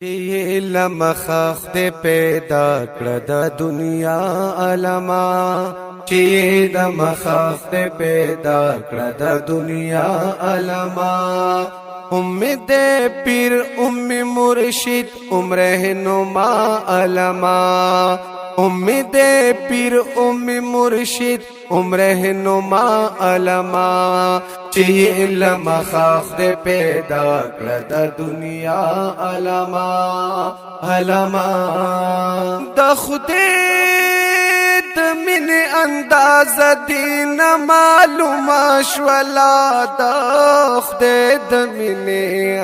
چې لمخخ دې پیدا کړه د دنیا علما چې د مخخ دې پیدا کړه د دنیا علما امید پیر مرشد رهنما علما امید پیر مرشد رهنما علما چې لمخخ دې پیدا کړه د دنیا علما علما د خدای د من انداز دین معلوم شولا د خدای د من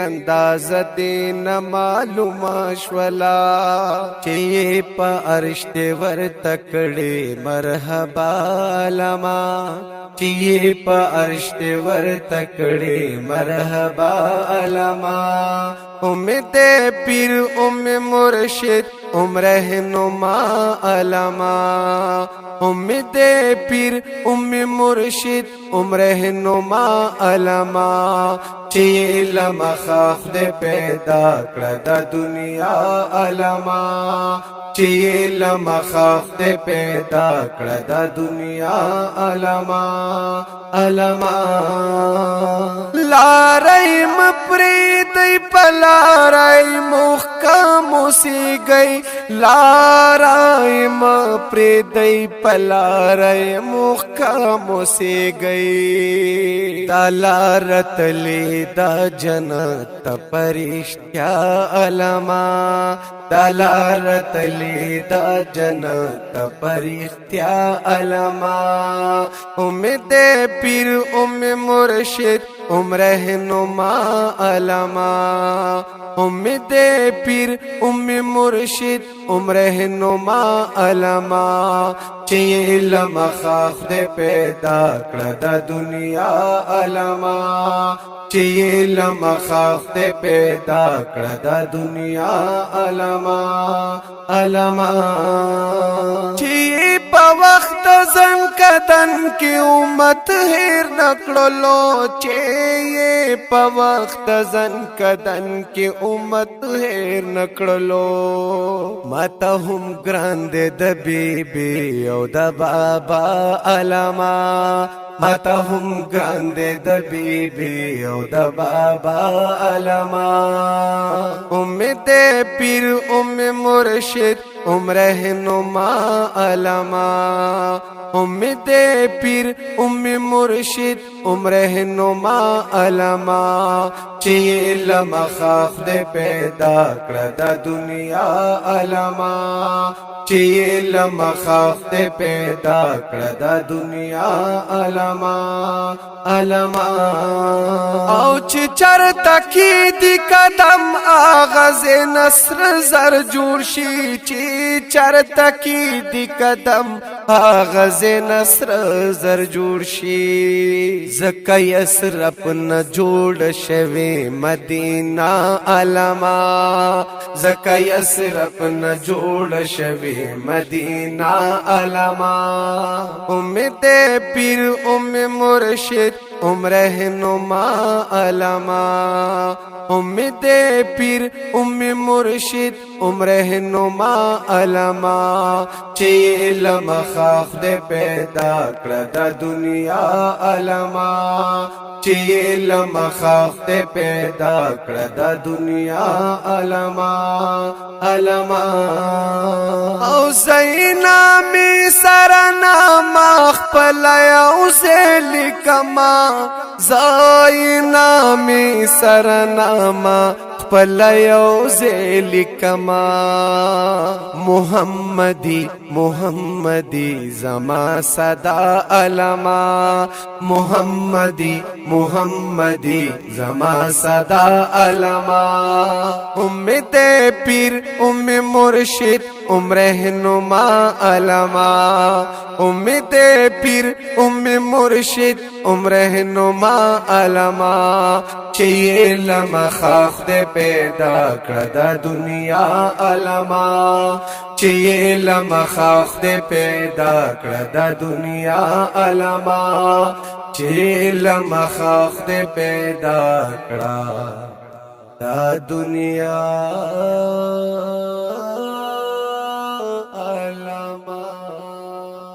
انداز دین معلوم شولا چې په عرش دې ور تکړه مرحبا علما چې په عرش دې ور تکړه مرحبا علما امید پیر مرشد رهنما علما امید پیر مرشد رهنما علما چې لمخخ دې پیدا کړه د دنیا علما چې لمخخ دې پیدا کړه د دنیا علما علما لارای مپریدای پلارای محکم سی گئی لارای مپریدای پلارای محکم سی گئی دلارت لی دا جنت پرشتیا علما دلارت لی دا جنت پرشتیا علما امید پیر مرشد رهنما علما امید پیر مرشد رهنما علما چې لمخخ دې پیدا کړه د دنیا علما چې لمخخ دې پیدا کړه د دنیا علما علما چې په وخت زن کدن کې امت هیر نکړلو چې په وخت زن کدن کې امت هیر نکړلو ماته هم ګران دې د بیبي او د بابا علما ماته هم ګران دې د بیبي او د بابا علما امید پیر مرشد رهنما علما امید پیر مرشد رهنما علما چې لمخخ دې پیدا کړه د دنیا علما چې لمخخ دې پیدا کړه د دنیا علما علما او چې چرته کې دې قدم آغاز نصر زر جوړ شي چې چرته کې دې قدم آغاز نصر زر جوړ شي زکه یسرف نه جوړ شوی مدینہ علما زکه یسرف نه جوړ شوی مدینہ علما امید پیر مرشد رهنما علما امید پیر مرشد رهنما علما چې لمخخ دې پیدا کړه د دنیا علما چې لمخخ دې پیدا کړه د دنیا علما علما او زینا می سرنا مخپل یو زلیکما زینا می سرنا مخپل یو زلیکما محمدی محمدی زما صدا علما محمدی محمدی زما صدا علما امید پیر مرشد رهنما علما امید پیر مرشد رهنما علما چې لمخخ دې پیدا کړه د دنیا علما چې لمخخ دې پیدا کړه د دنیا علما چې لمخخ دې پیدا کړه دا دنیا علما.